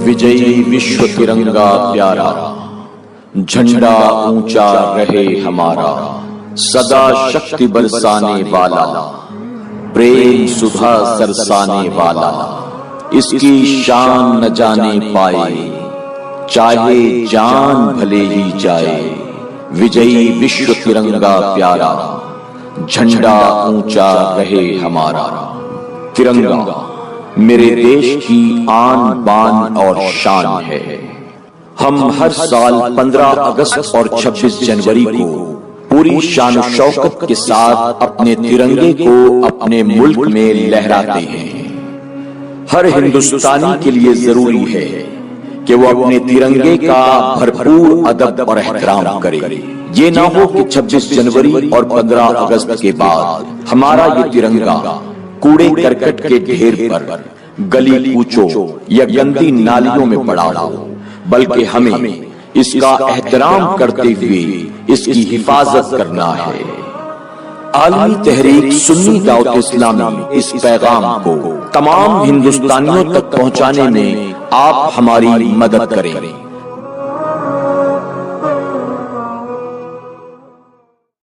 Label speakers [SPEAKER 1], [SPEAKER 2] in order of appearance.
[SPEAKER 1] विजयी विश्व तिरंगा प्यारा, झंडा ऊंचा रहे हमारा, सदा शक्ति बरसाने वाला, प्रेम सुधा सरसाने वाला, इसकी शान न जाने पाए, चाहे जान भले ही जाए। विजयी विश्व तिरंगा प्यारा, झंडा ऊंचा रहे हमारा। तिरंगा मेरे देश की आन बान और शान है। हम हर साल 15 अगस्त और 26 जनवरी को पूरी शान शौकत के साथ अपने तिरंगे को अपने मुल्क में लहराते हैं। हर हिंदुस्तानी के लिए जरूरी है कि वो अपने तिरंगे का भरपूर अदब और एहतराम करे। ये ना हो कि 26 जनवरी और 15 अगस्त के बाद हमारा ये तिरंगा कूड़े करकट के ढेर पर, गली कूचों या गंदी नालियों में पड़ा हो, बल्कि हमें इसका एहतराम करते हुए इसकी हिफाजत करना है। आलमी तहरीक सुन्नी दावत इस्लामी इस पैगाम को तमाम हिंदुस्तानियों तक पहुंचाने में आप हमारी मदद करें।